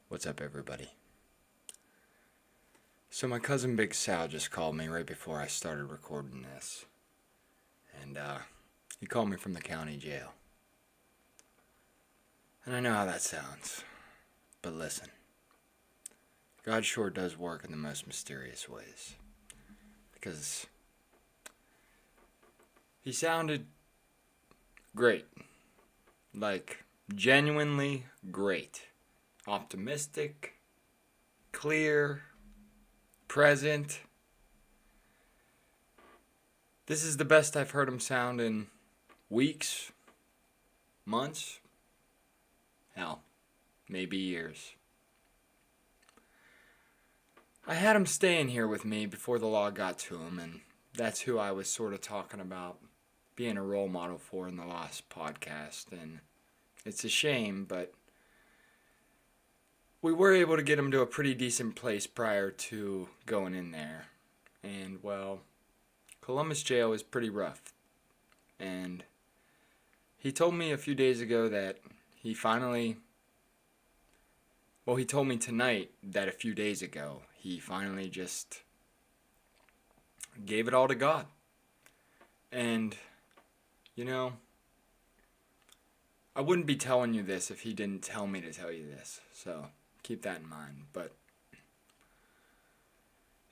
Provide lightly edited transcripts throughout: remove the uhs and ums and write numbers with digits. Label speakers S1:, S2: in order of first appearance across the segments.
S1: What's up, everybody? So my cousin Big Sal just called me right before I started recording this. And he called me from the county jail. And I know how that sounds. But listen. God sure does work in the most mysterious ways. Because he sounded great. Like, genuinely great. Optimistic. Clear. Present. This is the best I've heard him sound in weeks, months, hell, maybe years. I had him staying here with me before the law got to him, and that's who I was sort of talking about being a role model for in the last podcast. And it's a shame, but we were able to get him to a pretty decent place prior to going in there. And, well, Columbus jail is pretty rough. And he told me a few days ago that he told me tonight that a few days ago he finally just gave it all to God. And, I wouldn't be telling you this if he didn't tell me to tell you this. So keep that in mind. But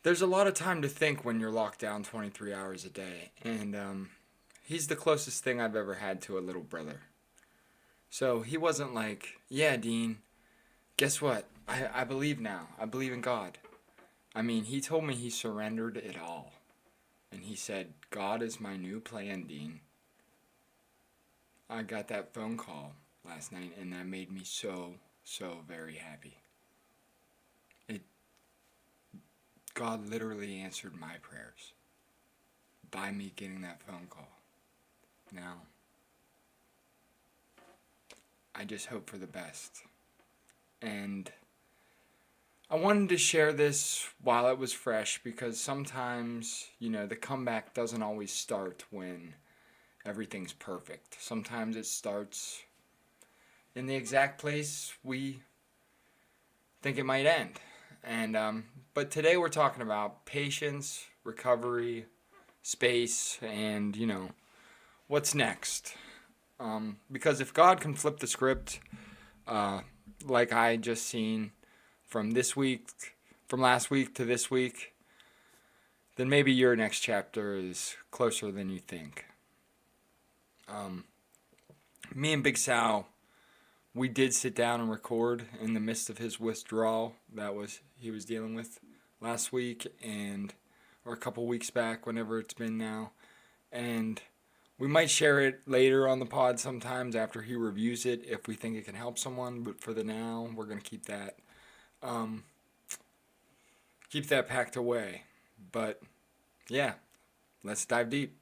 S1: there's a lot of time to think when you're locked down 23 hours a day. And he's the closest thing I've ever had to a little brother. So he wasn't like, yeah, Dean, guess what? I believe now. I believe in God. I mean, he told me he surrendered it all. And he said, God is my new plan, Dean. I got that phone call last night, and that made me so very happy. God literally answered my prayers by me getting that phone call. Now, I just hope for the best. And I wanted to share this while it was fresh because sometimes, the comeback doesn't always start when everything's perfect. Sometimes it starts in the exact place we think it might end. And but today we're talking about patience, recovery, space, and what's next. Because if God can flip the script, like I just seen from last week to this week, then maybe your next chapter is closer than you think. Me and Big Sal, we did sit down and record in the midst of his withdrawal he was dealing with last week or a couple weeks back, whenever it's been now. And we might share it later on the pod sometimes after he reviews it if we think it can help someone. But for the now, we're going to keep that packed away. But yeah, let's dive deep.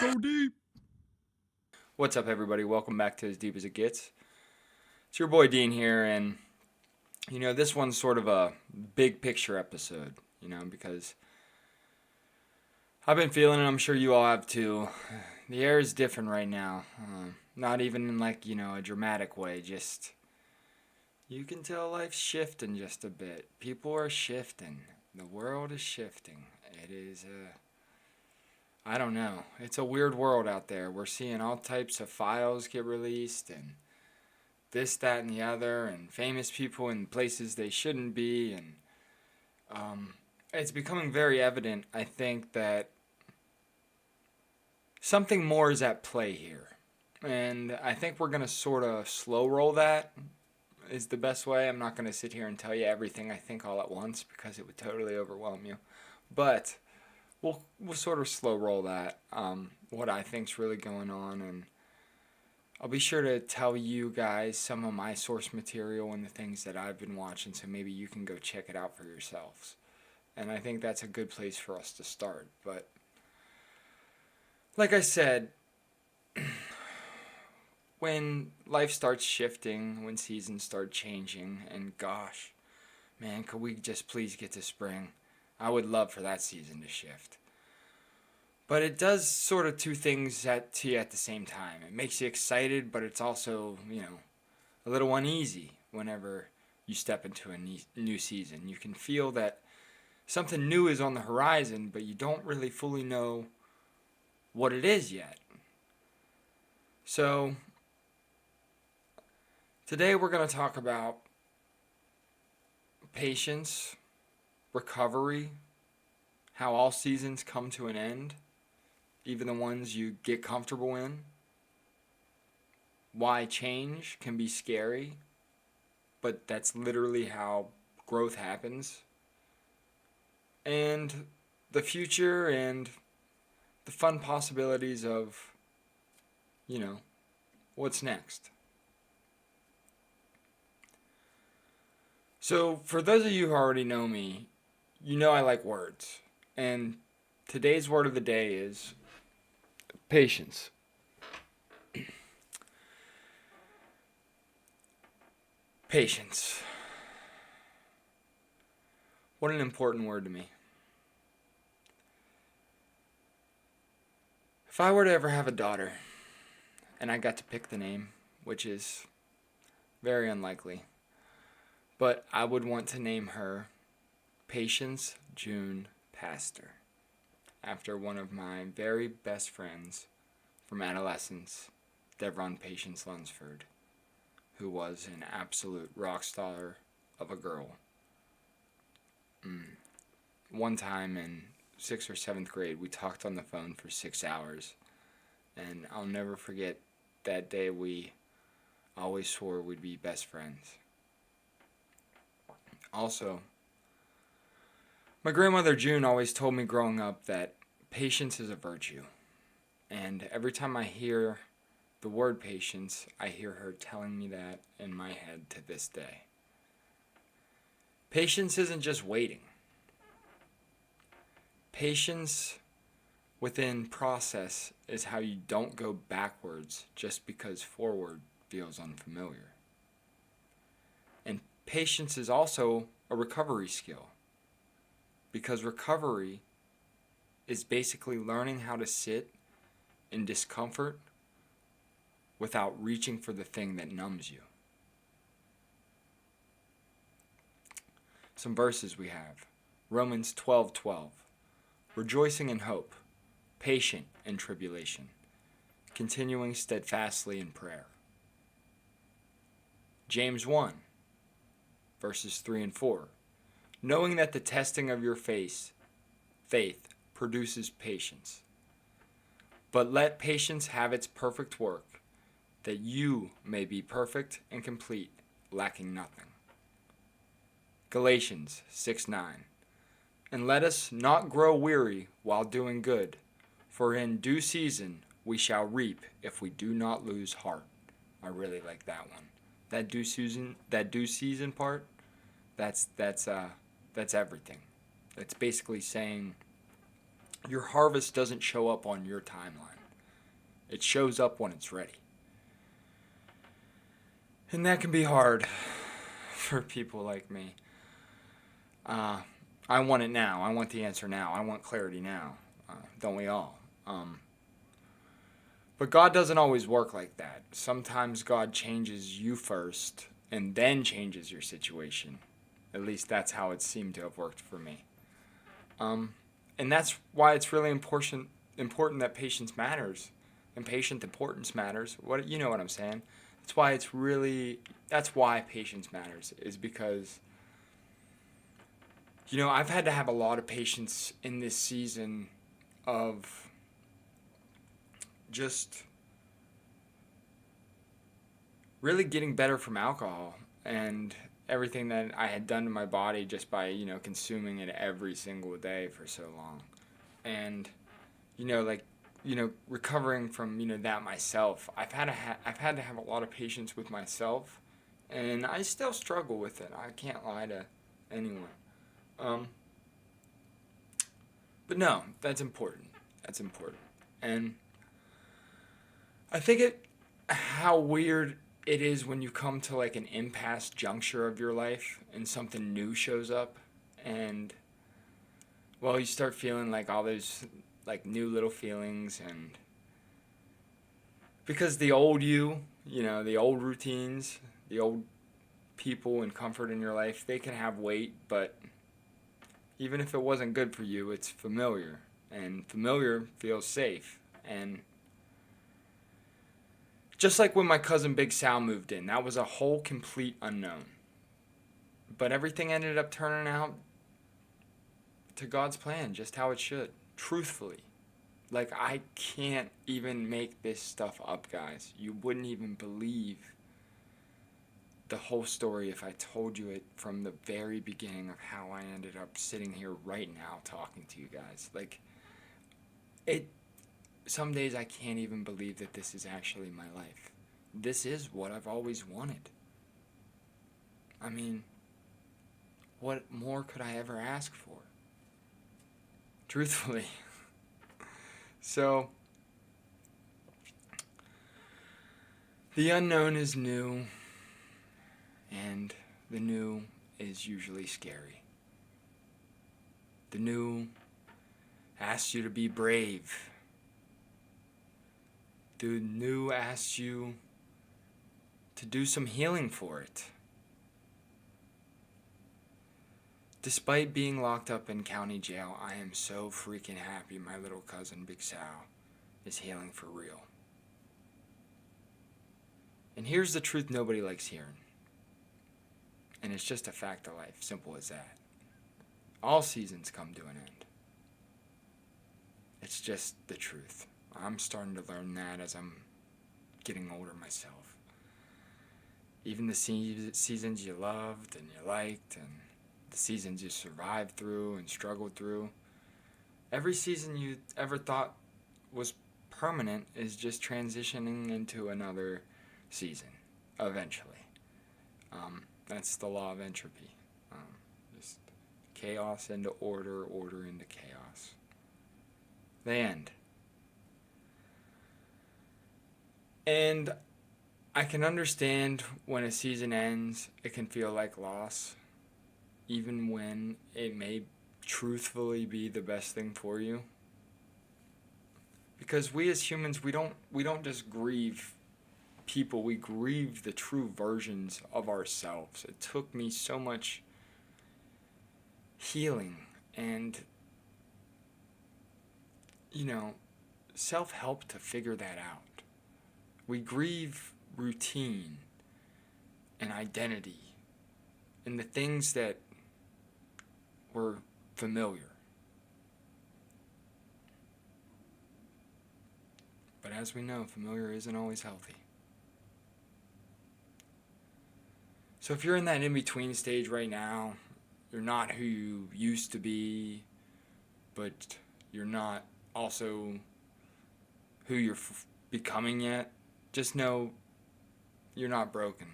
S1: Go deep. What's up, everybody? Welcome back to As Deep as It Gets. It's your boy Dean here, and this one's sort of a big picture episode, because I've been feeling it. I'm sure you all have too. The air is different right now. Not even in a dramatic way. Just you can tell life's shifting just a bit. People are shifting. The world is shifting. It is I don't know. It's a weird world out there. We're seeing all types of files get released and this, that, and the other, and famous people in places they shouldn't be. And it's becoming very evident, I think, that something more is at play here. And I think we're going to sort of slow roll that is the best way. I'm not going to sit here and tell you everything I think all at once because it would totally overwhelm you. But we'll sort of slow roll that, what I think's really going on, and I'll be sure to tell you guys some of my source material and the things that I've been watching, so maybe you can go check it out for yourselves. And I think that's a good place for us to start. But like I said, when life starts shifting, when seasons start changing, and gosh, man, could we just please get to spring? I would love for that season to shift. But it does sort of two things to you at the same time. It makes you excited, but it's also, a little uneasy whenever you step into a new season. You can feel that something new is on the horizon, but you don't really fully know what it is yet. So, today we're going to talk about patience, recovery, how all seasons come to an end, even the ones you get comfortable in, why change can be scary, but that's literally how growth happens, and the future and the fun possibilities of, what's next. So, for those of you who already know me, you know I like words. And today's word of the day is patience. Patience. What an important word to me. If I were to ever have a daughter, and I got to pick the name, which is very unlikely, but I would want to name her Patience June Pastor, after one of my very best friends from adolescence, Devron Patience Lunsford, who was an absolute rock star of a girl. One time in 6th or 7th grade, we talked on the phone for 6 hours, and I'll never forget that day. We always swore we'd be best friends. Also, my grandmother June always told me growing up that patience is a virtue, and every time I hear the word patience, I hear her telling me that in my head to this day. Patience isn't just waiting. Patience within process is how you don't go backwards just because forward feels unfamiliar. And patience is also a recovery skill, because recovery is basically learning how to sit in discomfort without reaching for the thing that numbs you. Some verses we have. Romans 12:12. Rejoicing in hope, patient in tribulation, continuing steadfastly in prayer. James 1, verses 3 and 4. Knowing that the testing of your faith produces patience. But let patience have its perfect work, that you may be perfect and complete, lacking nothing. Galatians 6:9. And let us not grow weary while doing good, for in due season we shall reap if we do not lose heart. I really like that one. That due season part, that's everything. That's basically saying your harvest doesn't show up on your timeline. It shows up when it's ready. And that can be hard for people like me. I want it now. I want the answer now. I want clarity now. Don't we all? But God doesn't always work like that. Sometimes God changes you first and then changes your situation. At least that's how it seemed to have worked for me. And that's why it's really important that patience matters, and patient importance matters. You know what I'm saying? That's why patience matters, is because I've had to have a lot of patience in this season of just really getting better from alcohol and everything that I had done to my body just by, consuming it every single day for so long. And, recovering from, that myself, I've had to have a lot of patience with myself, and I still struggle with it. I can't lie to anyone. But no, that's important. That's important. And I think how weird it is when you come to like an impasse juncture of your life and something new shows up, and well, you start feeling like all those like new little feelings, and because the old the old routines, the old people and comfort in your life, they can have weight, but even if it wasn't good for you, it's familiar, and familiar feels safe. And just like when my cousin Big Sal moved in, that was a whole complete unknown. But everything ended up turning out to God's plan, just how it should. Truthfully. Like, I can't even make this stuff up, guys. You wouldn't even believe the whole story if I told you it from the very beginning of how I ended up sitting here right now talking to you guys. Like, some days I can't even believe that this is actually my life. This is what I've always wanted. I mean, what more could I ever ask for? Truthfully. So, the unknown is new, and the new is usually scary. The new asks you to be brave. The new asks you to do some healing for it. Despite being locked up in county jail, I am so freaking happy my little cousin Big Sal is healing for real. And here's the truth nobody likes hearing. And it's just a fact of life, simple as that. All seasons come to an end. It's just the truth. I'm starting to learn that as I'm getting older myself. Even the seasons you loved and you liked, and the seasons you survived through and struggled through, every season you ever thought was permanent is just transitioning into another season, eventually. That's the law of entropy. Just chaos into order, order into chaos. The end. And I can understand when a season ends, it can feel like loss, even when it may truthfully be the best thing for you. Because we as humans, we don't just grieve people, we grieve the true versions of ourselves. It took me so much healing and self-help to figure that out. We grieve routine and identity and the things that were familiar. But as we know, familiar isn't always healthy. So if you're in that in-between stage right now, you're not who you used to be, but you're not also who you're becoming yet, just know you're not broken.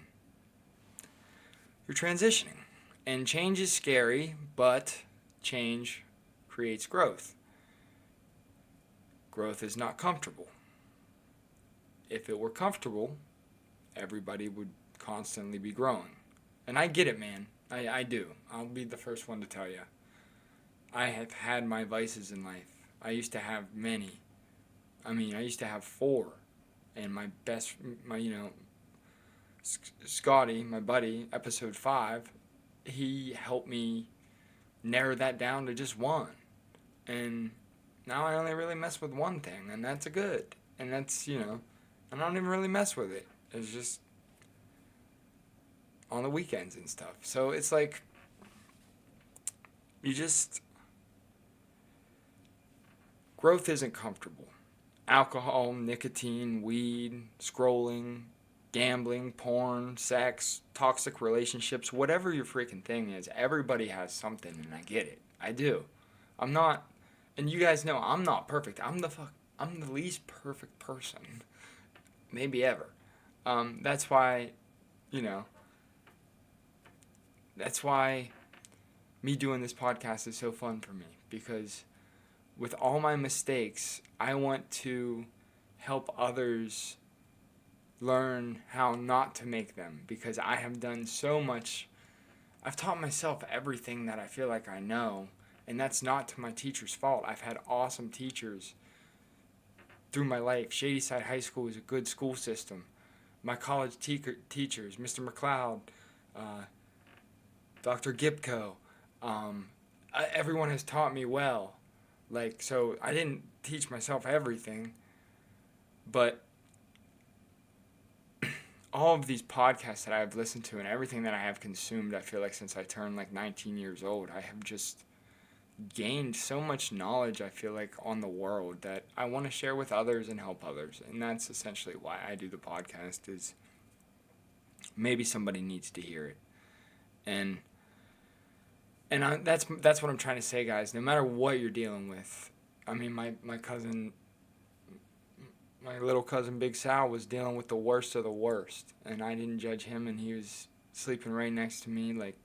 S1: You're transitioning. And change is scary, but change creates growth. Growth is not comfortable. If it were comfortable, everybody would constantly be growing. And I get it, man. I do. I'll be the first one to tell you. I have had my vices in life. I used to have many. I used to have 4. And Scotty, my buddy, episode 5, he helped me narrow that down to just 1. And now I only really mess with one thing, and that's a good. And that's, I don't even really mess with it. It's just on the weekends and stuff. So it's like, growth isn't comfortable. Alcohol, nicotine, weed, scrolling, gambling, porn, sex, toxic relationships, whatever your freaking thing is, everybody has something, and I get it. I do. I'm not, and you guys know I'm not perfect. I'm the least perfect person, maybe ever. That's why, that's why me doing this podcast is so fun for me, because with all my mistakes, I want to help others learn how not to make them, because I have done so much. I've taught myself everything that I feel like I know, and that's not to my teacher's fault. I've had awesome teachers through my life. Shadyside High School is a good school system. My college teachers, Mr. McLeod, Dr. Gipko, everyone has taught me well. Like, so I didn't teach myself everything, but all of these podcasts that I've listened to and everything that I have consumed, I feel like since I turned like 19 years old, I have just gained so much knowledge, I feel like, on the world that I want to share with others and help others. And that's essentially why I do the podcast, is maybe somebody needs to hear it. That's what I'm trying to say, guys. No matter what you're dealing with. I mean, my little cousin Big Sal was dealing with the worst of the worst, and I didn't judge him, and he was sleeping right next to me. Like,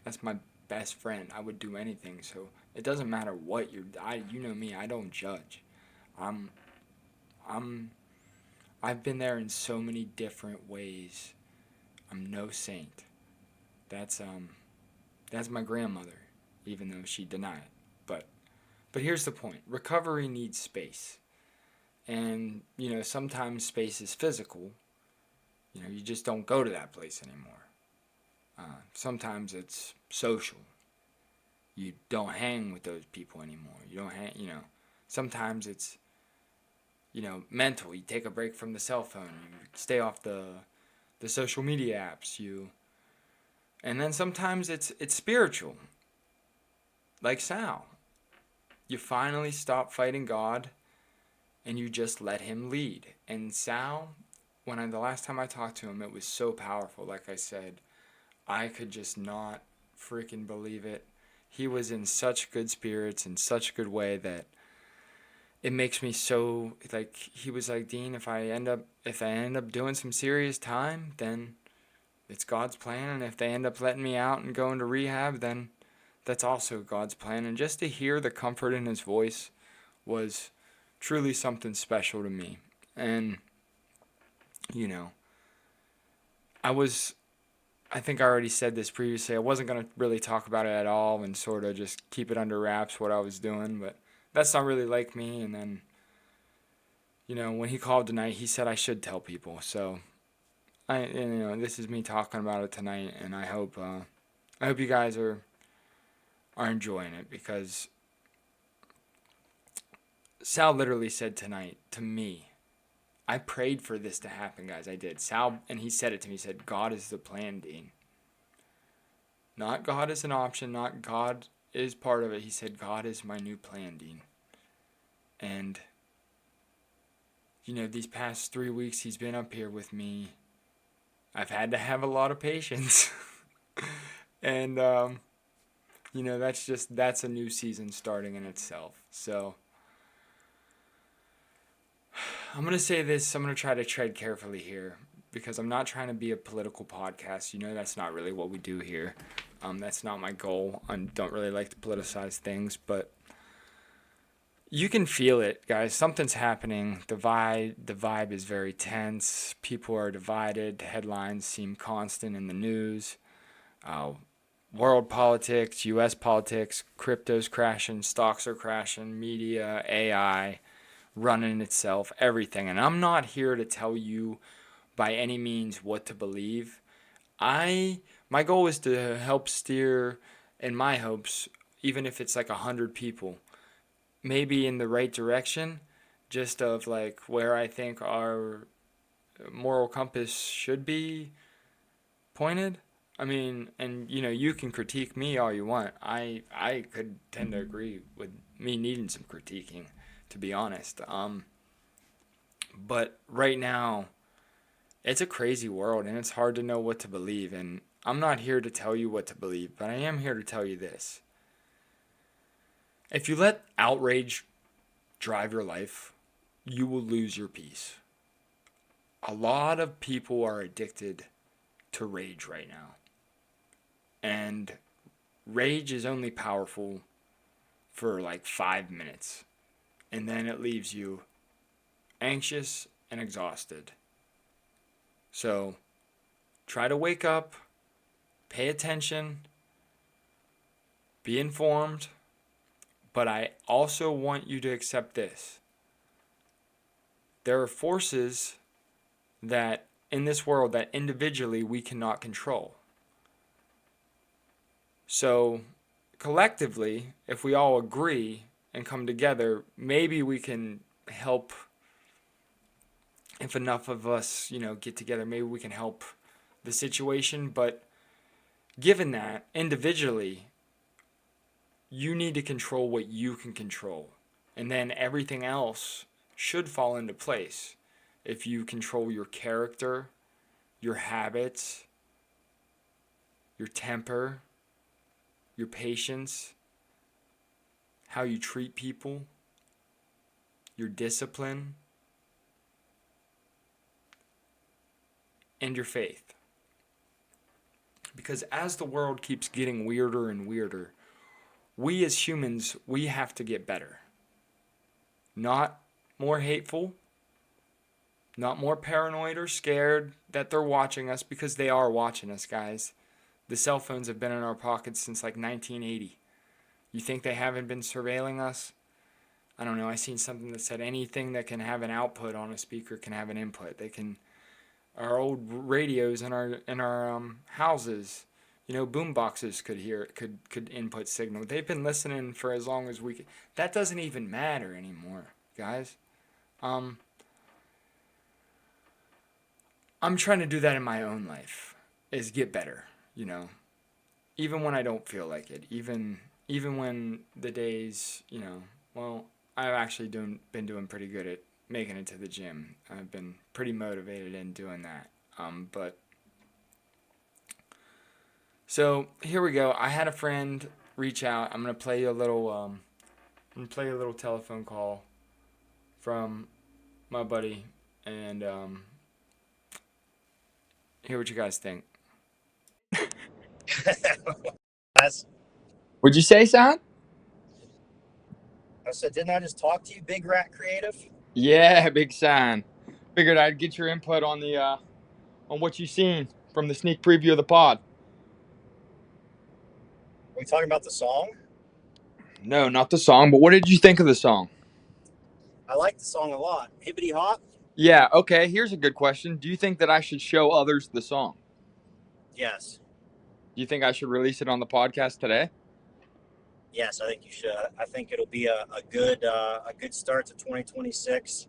S1: that's my best friend. I would do anything. So it doesn't matter what you know me. I don't judge. I've been there in so many different ways. I'm no saint. That's my grandmother, even though she denied it. But here's the point. Recovery needs space. And, sometimes space is physical. You just don't go to that place anymore. Sometimes it's social. You don't hang with those people anymore. You don't hang, Sometimes it's, mental. You take a break from the cell phone. You stay off the social media apps. And then sometimes it's spiritual. Like Sal. You finally stop fighting God and you just let him lead. And Sal, the last time I talked to him, it was so powerful. Like I said, I could just not freaking believe it. He was in such good spirits, in such a good way, that it makes me so, like, he was like, Dean, if I end up doing some serious time, then it's God's plan. And if they end up letting me out and going to rehab, then that's also God's plan. And just to hear the comfort in his voice was truly something special to me. And, I think I already said this previously. I wasn't going to really talk about it at all and sort of just keep it under wraps what I was doing, but that's not really like me. And then, when he called tonight, he said I should tell people. So, this is me talking about it tonight, and I hope you guys are enjoying it, because Sal literally said tonight to me, I prayed for this to happen, guys. I did. Sal, and he said it to me, he said, God is the plan, Dean. Not God is an option, not God is part of it. He said, God is my new plan, Dean. And, these past 3 weeks he's been up here with me. I've had to have a lot of patience. And, that's a new season starting in itself. So, I'm going to say this. I'm going to try to tread carefully here, because I'm not trying to be a political podcast. That's not really what we do here. That's not my goal. I don't really like to politicize things, but you can feel it, guys. Something's happening. The vibe is very tense. People are divided. Headlines seem constant in the news. World politics, U.S. politics, crypto's crashing, stocks are crashing, media, AI, running itself, everything. And I'm not here to tell you by any means what to believe. My goal is to help steer, in my hopes, even if it's like 100 people, maybe in the right direction, just of like where I think our moral compass should be pointed. I mean, and you can critique me all you want. I could tend to agree with me needing some critiquing, to be honest. But right now, it's a crazy world, and it's hard to know what to believe. And I'm not here to tell you what to believe, but I am here to tell you this. If you let outrage drive your life, you will lose your peace. A lot of people are addicted to rage right now. And rage is only powerful for like 5 minutes. and then it leaves you anxious and exhausted. So try to wake up, pay attention, be informed, but I also want you to accept this. There are forces that in this world that individually we cannot control. So collectively, if we all agree and come together, maybe we can help. If enough of us, get together, maybe we can help the situation. But given that, individually, you need to control what you can control. And then everything else should fall into place. If you control your character, your habits, your temper, your patience, how you treat people, your discipline, and your faith. Because as the world keeps getting weirder and weirder, we as humans, we have to get better. Not more hateful, not more paranoid or scared that they're watching us, because they are watching us, guys. The cell phones have been in our pockets since like 1980. You think they haven't been surveilling us? I don't know. I seen something that said anything that can have an output on a speaker can have an input. They can. Our old radios in our houses, boom boxes could input signal. They've been listening for as long as we could. That doesn't even matter anymore, guys. I'm trying to do that in my own life, is get better, even when I don't feel like it, even when the days, well, I've actually been doing pretty good at making it to the gym. I've been pretty motivated in doing that. But so here we go. I had a friend reach out. I'm gonna play you a little telephone call from my buddy, and hear what you guys think. Would you say, son?
S2: I said, didn't I just talk to you, Big Rat Creative?
S1: Yeah, Big Sal. Figured I'd get your input on the on what you've seen from the sneak preview of the pod.
S2: Are we talking about the song?
S1: No, not the song, but what did you think of the song?
S2: I like the song a lot. Hibbity Hop?
S1: Yeah, okay, here's a good question. Do you think that I should show others the song?
S2: Yes.
S1: Do you think I should release it on the podcast today?
S2: Yes, I think you should. I think it'll be a good start to 2026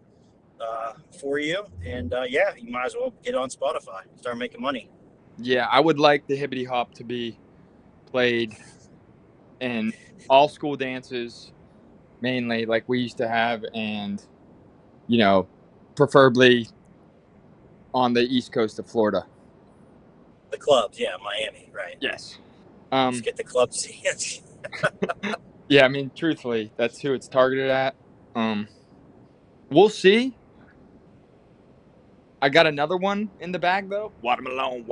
S2: for you. And yeah, you might as well get on Spotify, start making money.
S1: Yeah, I would like the Hibbity Hop to be played in all school dances, mainly like we used to have, and preferably on the east coast of Florida.
S2: The clubs, yeah, Miami, right?
S1: Yes.
S2: Just get the club scenes.
S1: Yeah, I mean, truthfully, that's who it's targeted at. We'll see. I got another one in the bag though. Watermelon.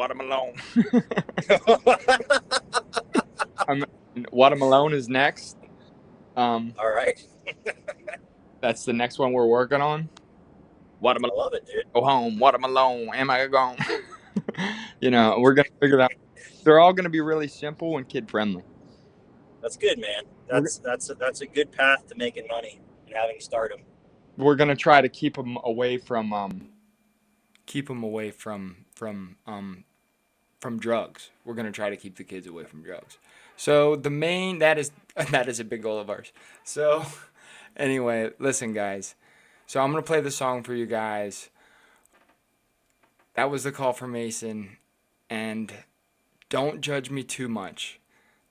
S1: Watermelon is next.
S2: All right.
S1: That's the next one we're working on. Watermelon.
S2: I love it, dude.
S1: Go home. Watermelon. Am I gone? We're gonna figure that out. They're all gonna be really simple and kid friendly.
S2: That's good, man. That's a good path to making money and having stardom.
S1: We're gonna try to keep them away from drugs. We're gonna try to keep the kids away from drugs. So that is a big goal of ours. So anyway, listen, guys. So I'm gonna play the song for you guys. That was the call from Mason, and don't judge me too much.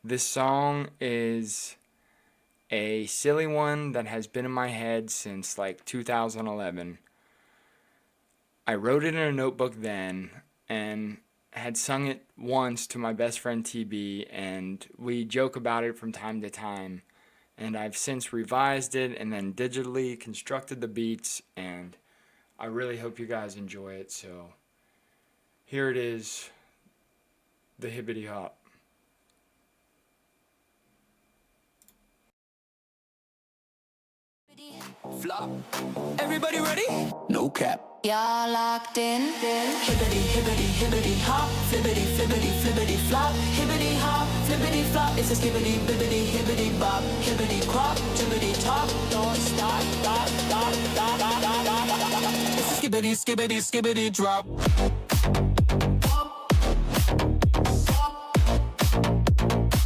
S1: This song is a silly one that has been in my head since like 2011. I wrote it in a notebook then and had sung it once to my best friend TB, and we joke about it from time to time. And I've since revised it and then digitally constructed the beats, and I really hope you guys enjoy it. So here it is, the Hibbity Hop.
S3: flop. Everybody ready? No cap. Y'all locked in. Hibbity, hibbity, hibbity, hop. Flippity, flippity, flippity, flop. Hibbity, hop, flippity, flop. It's a skibbity, bibbity, hibbity, bop. Hibbity, crop, jibbity, top. Don't stop, stop, stop, stop, stop, stop, stop. It's a skibbity, skibbity, skibbity, drop.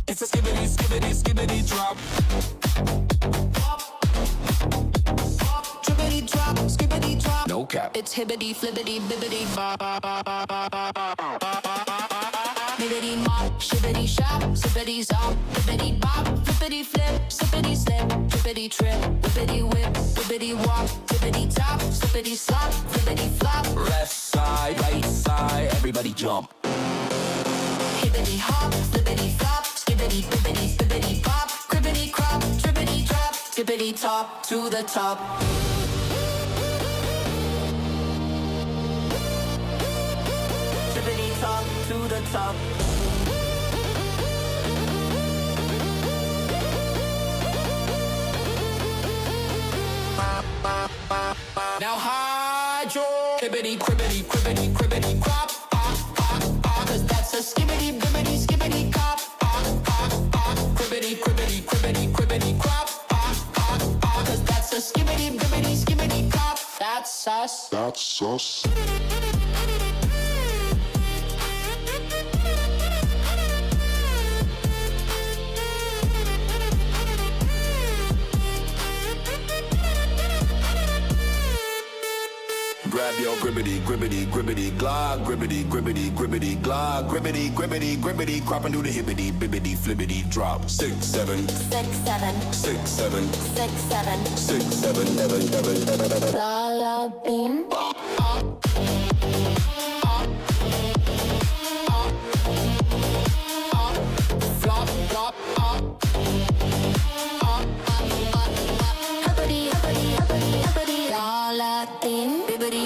S3: It's a skibbity, skibbity, skibbity, drop. Dribbity drop, skibbity drop. No cap. It's hibbity, flibbity, bibbity, bop. Bibbity mop, shibbity shop, zippity zop, bibbity bop, flippity flip, sippity slip, trippity trip, whippity whip, whippity walk, tippity top, slippity slop, flippity flop. Left side, right side, everybody jump. Hibbity hop, flippity flop, skibbity bibbity, bibbity bop, cribbity crop, trippity drop, skippity top to the top. Trippity top to the top. Now hydro, cribbity, cribbity, cribbity, cribbity, crop, cause that's a skibbity, bibbity, skibbity, cop, cribbity, cribbity, cribbity, cribbity, crop, cause that's a skibbity, bibbity, skibbity, cop, that's us. That's us. Grab your gribbity, gribbity, gribbity, glog, gribbity, gribbity, gribbity, glog, gribbity, gribbity, gribbity, crop and do the hibbity, bibbity, flibbity, drop. 6, 7, 6, 7, 6, 7, 6, 7, 6, 7, 7, la la beam. Flop, flop, hibbity, hibbity, hibbity, hibbity, la la beam, bibbity.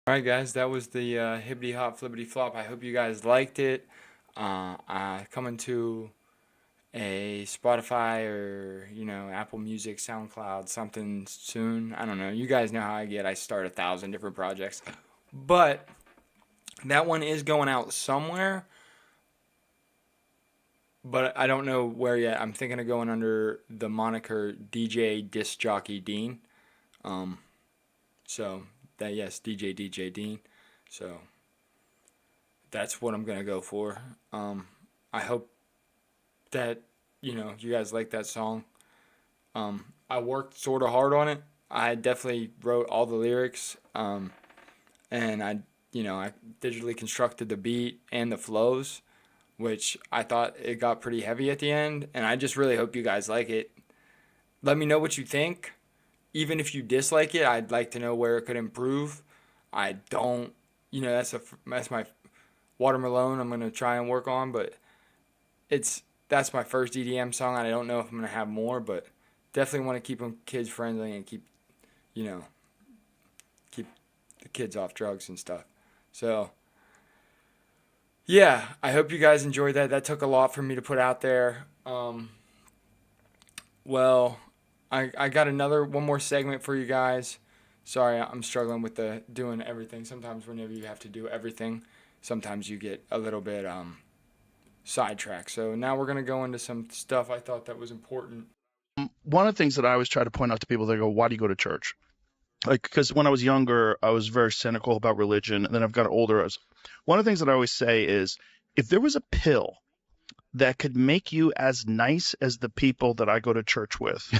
S1: Alright guys, that was the Hibbity Hop Flippity Flop. I hope you guys liked it. Coming to a Spotify or, Apple Music, SoundCloud, something soon. I don't know. You guys know how I get. I start 1,000 different projects. But that one is going out somewhere. But I don't know where yet. I'm thinking of going under the moniker DJ Disc Jockey Dean. DJ Dean. So that's what I'm gonna go for. I hope that you guys like that song. I worked sort of hard on it. I definitely wrote all the lyrics, and I digitally constructed the beat and the flows, which I thought it got pretty heavy at the end. And I just really hope you guys like it. Let me know what you think. Even if you dislike it, I'd like to know where it could improve. I don't, that's my Watermelon I'm gonna try and work on, but that's my first EDM song. I don't know if I'm gonna have more, but definitely want to keep them kids friendly and keep the kids off drugs and stuff. So yeah, I hope you guys enjoyed that. That took a lot for me to put out there. I got one more segment for you guys. Sorry, I'm struggling with doing everything. Sometimes whenever you have to do everything, sometimes you get a little bit sidetracked. So now we're going to go into some stuff I thought that was important.
S4: One of the things that I always try to point out to people, they go, why do you go to church? Because when I was younger, I was very cynical about religion. And then I've got older. One of the things that I always say is, if there was a pill that could make you as nice as the people that I go to church with,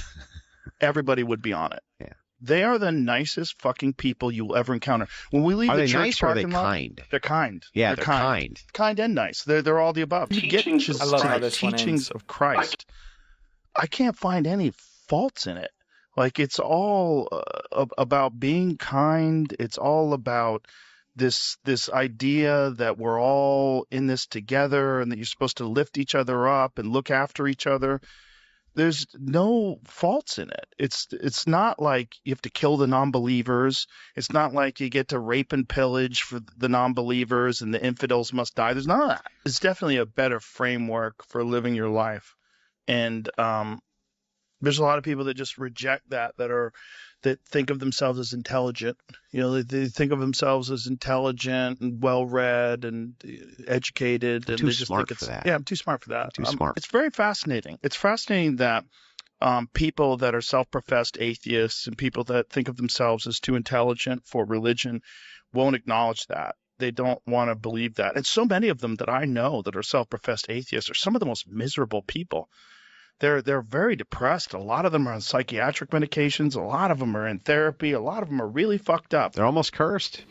S4: everybody would be on it.
S5: Yeah.
S4: They are the nicest fucking people you will ever encounter. When we leave
S5: are
S4: the
S5: they
S4: church
S5: nice or are they
S4: parking lot,
S5: kind?
S4: They're kind.
S5: Yeah, they're kind.
S4: Kind and nice. They're all the above.
S1: I love how this one ends.
S4: Teachings of Christ. I can't find any faults in it. Like, it's all about being kind. It's all about this idea that we're all in this together and that you're supposed to lift each other up and look after each other. there's no faults in it. It's not like you have to kill the non-believers. It's not like you get to rape and pillage for the non-believers and the infidels must die. There's none of that. It's definitely a better framework for living your life. And there's a lot of people that just reject that that think of themselves as intelligent. They think of themselves as intelligent and well-read and educated, and
S5: too
S4: they just
S5: smart
S4: think it's
S5: for that.
S4: yeah, I'm too smart for that.
S5: Too smart.
S4: It's very fascinating. It's fascinating that people that are self-professed atheists and people that think of themselves as too intelligent for religion won't acknowledge that. They don't want to believe that. And so many of them that I know that are self-professed atheists are some of the most miserable people. They're very depressed. A lot of them are on psychiatric medications. A lot of them are in therapy. A lot of them are really fucked up.
S5: They're almost cursed.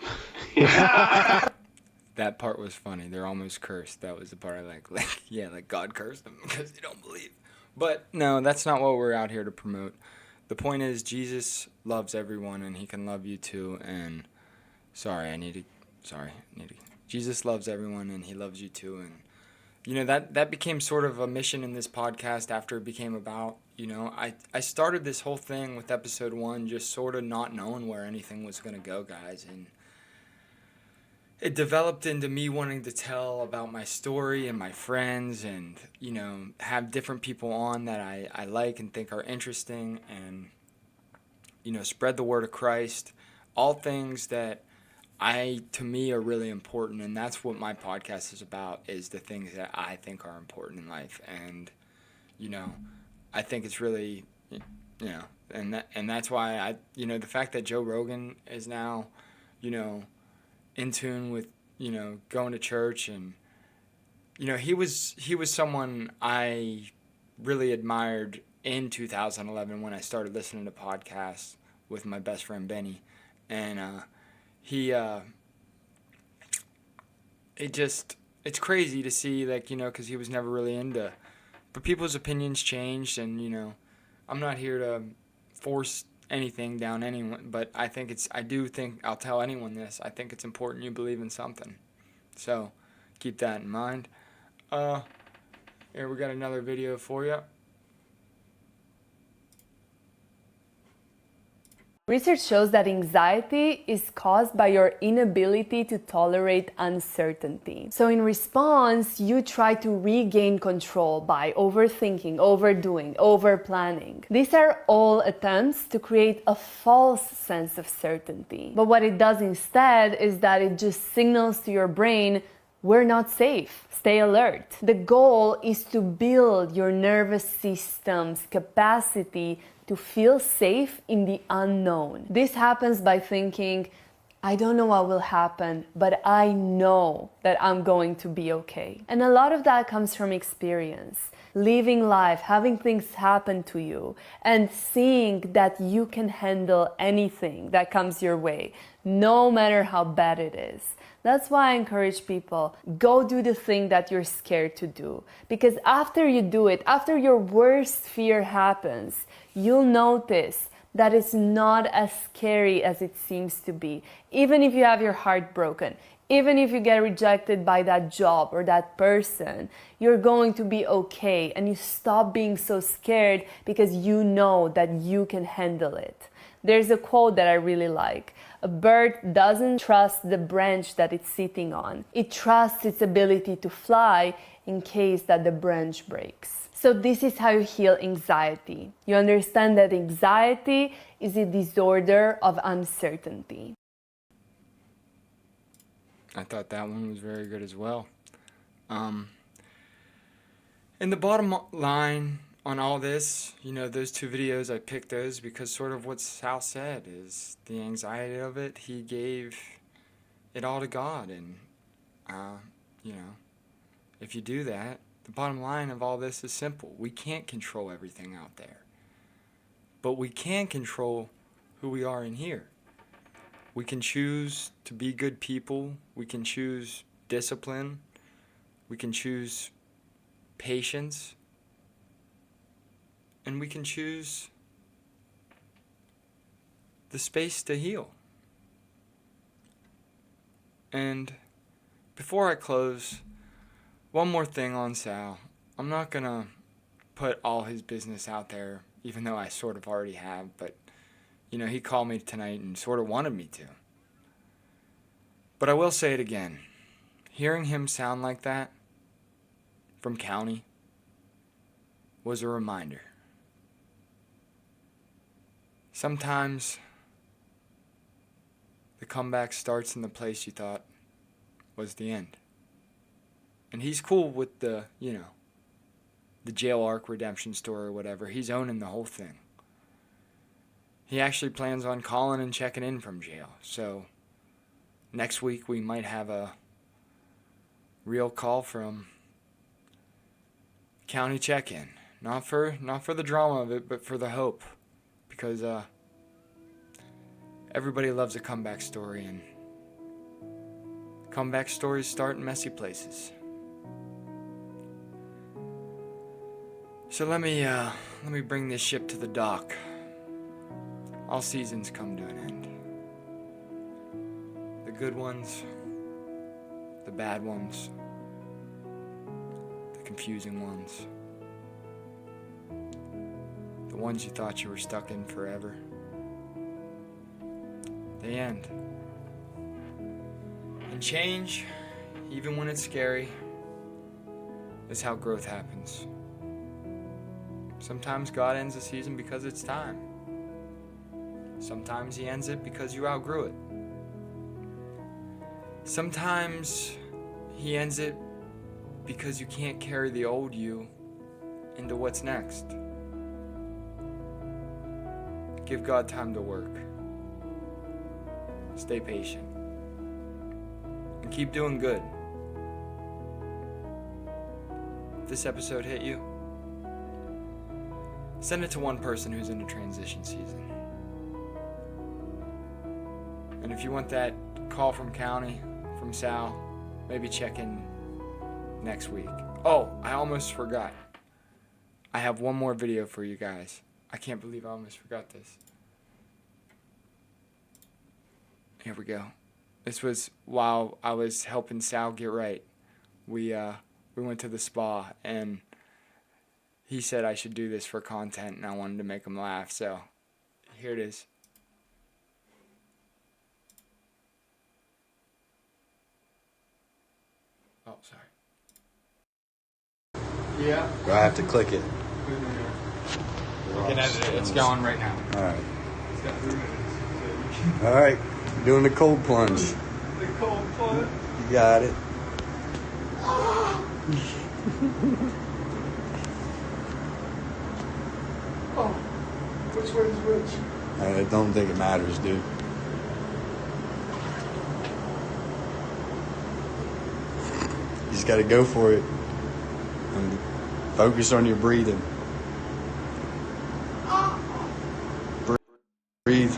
S1: That part was funny. They're almost cursed. That was the part I like. Like God cursed them because they don't believe. But no, that's not what we're out here to promote. The point is Jesus loves everyone and he can love you too. And Jesus loves everyone and he loves you too. And that became sort of a mission in this podcast after it became about, I started this whole thing with episode 1 just sort of not knowing where anything was going to go, guys. And it developed into me wanting to tell about my story and my friends and, have different people on that I like and think are interesting and, spread the word of Christ. All things that to me are really important, and that's what my podcast is about, is the things that I think are important in life. And I think it's really and that's why the fact that Joe Rogan is now in tune with going to church, and he was someone I really admired in 2011 when I started listening to podcasts with my best friend Benny. And it's crazy to see, because he was never really into, but people's opinions changed, and I'm not here to force anything down anyone, but I do think I'll tell anyone this. I think it's important you believe in something, so keep that in mind. Here we got another video for you.
S6: Research shows that anxiety is caused by your inability to tolerate uncertainty. So in response, you try to regain control by overthinking, overdoing, overplanning. These are all attempts to create a false sense of certainty. But what it does instead is that it just signals to your brain, we're not safe. Stay alert. The goal is to build your nervous system's capacity to feel safe in the unknown. This happens by thinking, I don't know what will happen, but I know that I'm going to be okay. And a lot of that comes from experience. Living life, having things happen to you, and seeing that you can handle anything that comes your way, no matter how bad it is. That's why I encourage people, go do the thing that you're scared to do. Because after you do it, after your worst fear happens, you'll notice that it's not as scary as it seems to be. Even if you have your heart broken, even if you get rejected by that job or that person, you're going to be okay, and you stop being so scared because you know that you can handle it. There's a quote that I really like. A bird doesn't trust the branch that it's sitting on. It trusts its ability to fly in case that the branch breaks. So this is how you heal anxiety. You understand that anxiety is a disorder of uncertainty.
S1: I thought that one was very good as well. And the bottom line on all this, those two videos, I picked those because sort of what Sal said is the anxiety of it, he gave it all to God. And, if you do that, the bottom line of all this is simple. We can't control everything out there. But we can control who we are in here. We can choose to be good people. We can choose discipline. We can choose patience. And we can choose the space to heal. And before I close, one more thing on Sal. I'm not gonna put all his business out there, even though I sort of already have. But, he called me tonight and sort of wanted me to. But I will say it again. Hearing him sound like that from County was a reminder. Sometimes the comeback starts in the place you thought was the end. And he's cool with the jail arc redemption story or whatever. He's owning the whole thing. He actually plans on calling and checking in from jail. So next week we might have a real call from County check-in. Not for the drama of it, but for the hope. Because everybody loves a comeback story, and comeback stories start in messy places. So let me bring this ship to the dock. All seasons come to an end. The good ones, the bad ones, the confusing ones, the ones you thought you were stuck in forever. They end. And change, even when it's scary, is how growth happens. Sometimes God ends a season because it's time. Sometimes He ends it because you outgrew it. Sometimes He ends it because you can't carry the old you into what's next. Give God time to work. Stay patient. And keep doing good. If this episode hit you, send it to one person who's in a transition season. And if you want that call from County, from Sal, maybe check in next week. Oh, I almost forgot. I have one more video for you guys. I can't believe I almost forgot this. Here we go. This was while I was helping Sal get right. We went to the spa, and he said I should do this for content, and I wanted to make him laugh. So here it is. Oh, sorry. Yeah.
S5: Do I have to click it?
S1: We can edit it. It's going right now.
S5: All right.
S1: It's got 3 minutes.
S5: All right. Doing the cold plunge.
S1: The cold plunge.
S5: You got it.
S1: Oh, which way is which?
S5: I don't think it matters, dude. You just got to go for it. And focus on your breathing. Breathe.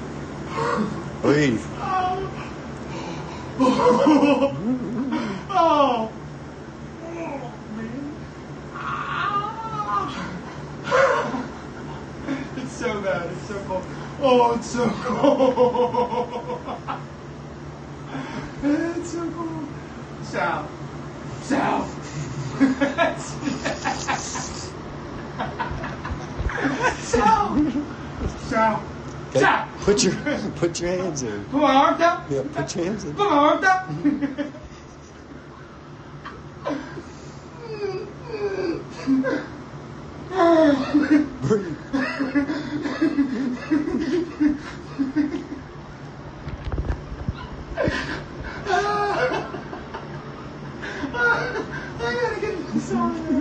S5: Breathe.
S1: Oh, it's so bad. It's so cold. Oh, it's so cold. It's so cold. Sal. Sal. Sal. Sal.
S5: Okay.
S1: Sal.
S5: Put your hands in.
S1: Put my arms down.
S5: Yeah, put your hands in.
S1: Put my arms down.
S5: Breathe.
S1: I gotta get this on now.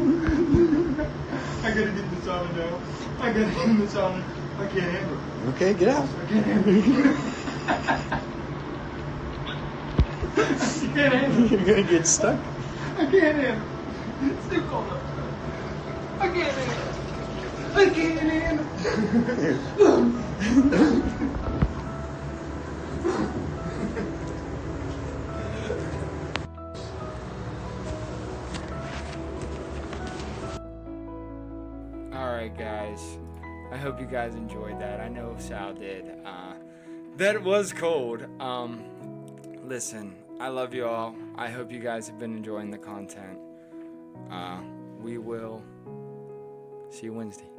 S1: I gotta get this on now. I gotta get this on. I can't handle it.
S5: Okay, get out.
S1: I can't handle it. I can't handle it.
S5: You're gonna get stuck.
S1: I can't handle it. It's too cold outside. I can't handle it. I can't handle it. Alright guys, I hope you guys enjoyed that. I know Sal did. That was cold. Listen, I love you all. I hope you guys have been enjoying the content. We will See you Wednesday.